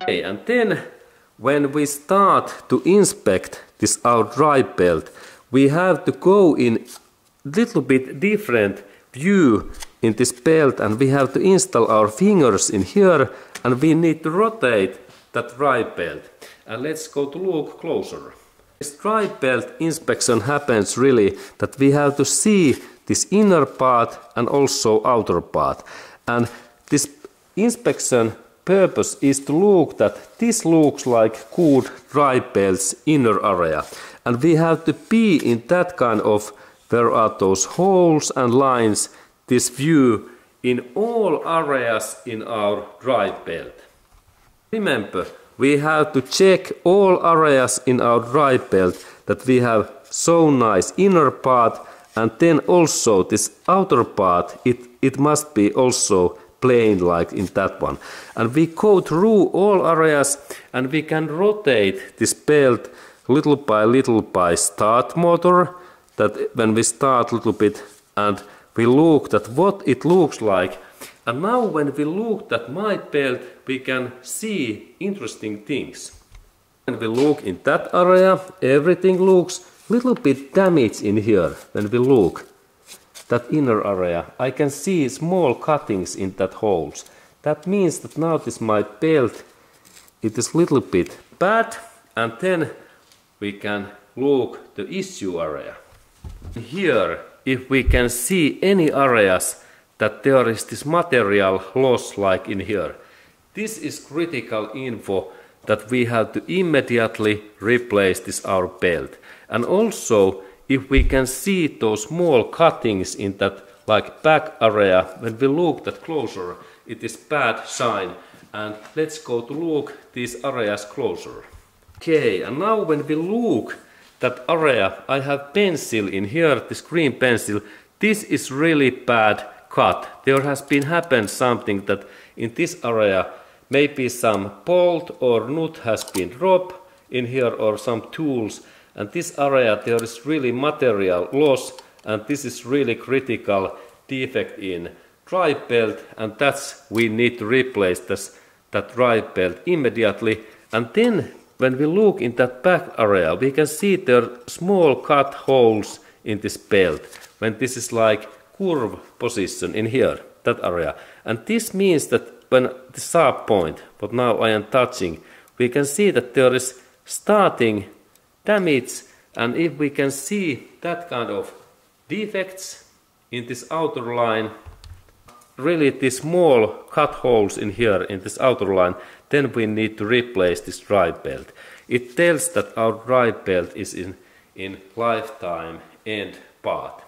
Okay, and then when we start to inspect this our drive belt, we have to go in little bit different view in this belt, and we have to install our fingers in here, and we need to rotate that drive belt. And let's go to look closer. This drive belt inspection happens really that we have to see this inner part and also outer part. And this inspection purpose is to look that this looks like good drive belt's inner area. And we have to be in that kind of where are those holes and lines, this view in all areas in our drive belt. Remember, we have to check all areas in our drive belt that we have so nice inner part, and then also this outer part, it must be also plain like in that one. And we go through all areas, and we can rotate this belt little by start motor, that when we start a little bit and we look at what it looks like. And now when we look at my belt, we can see interesting things. When we look in that area, everything looks a little bit damaged in here. When we look that inner area, I can see small cuttings in that holes. That means that now this my belt, it is a little bit bad, and then we can look the issue area. Here, if we can see any areas that there is this material loss like in here, this is critical info that we have to immediately replace this our belt. And also, if we can see those small cuttings in that like back area, when we look at closer, it is bad sign. And let's go to look these areas closer. Okay, and now when we look that area, I have pencil in here, this green pencil. This is really bad cut. There has been happened something that in this area, maybe some bolt or nut has been dropped in here or some tools. And this area, there is really material loss, and this is really critical defect in drive belt, and that's we need to replace that drive belt immediately. And then when we look in that back area, we can see there are small cut holes in this belt when this is like curve position in here, that area. And this means that when the sharp point, what now I am touching, we can see that there is starting damage, and if we can see that kind of defects in this outer line, really these small cut holes in here in this outer line, then we need to replace this drive belt. It tells that our drive belt is in lifetime end part.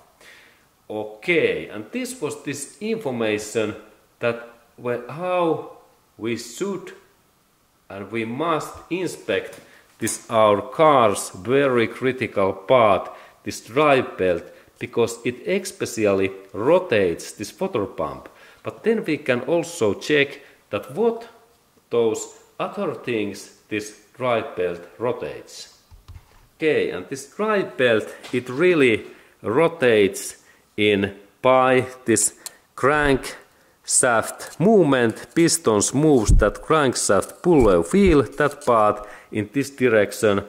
Okay, and this was this information that how we should and we must inspect this our car's very critical part, this drive belt, because it especially rotates this water pump. But then we can also check that what those other things this drive belt rotates. Okay, and this drive belt, it really rotates by this crankshaft movement. Pistons moves that crankshaft puller wheel, that part in this direction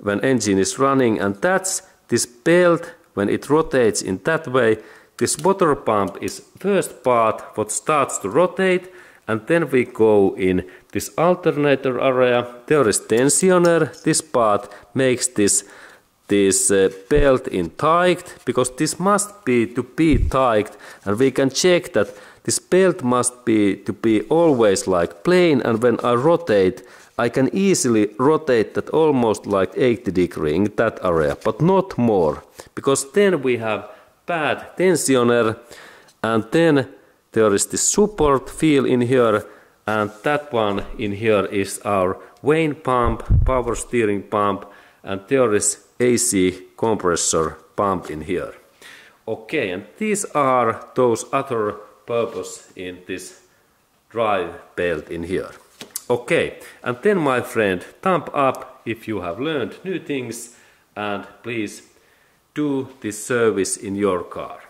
when engine is running, and that's this belt when it rotates in that way. This water pump is first part what starts to rotate, and then we go in this alternator area. There is tensioner. This part makes this belt in tight, because this must be to be tight, and we can check that this belt must be to be always like plain, and when I rotate, I can easily rotate that almost like 80 degrees in that area, but not more, because then we have bad tensioner, and then there is this support feel in here, and that one in here is our vane pump, power steering pump, and there is AC compressor pump in here. Okay, and these are those other purpose in this drive belt in here. Okay, and then my friend, thumb up if you have learned new things, and please do this service in your car.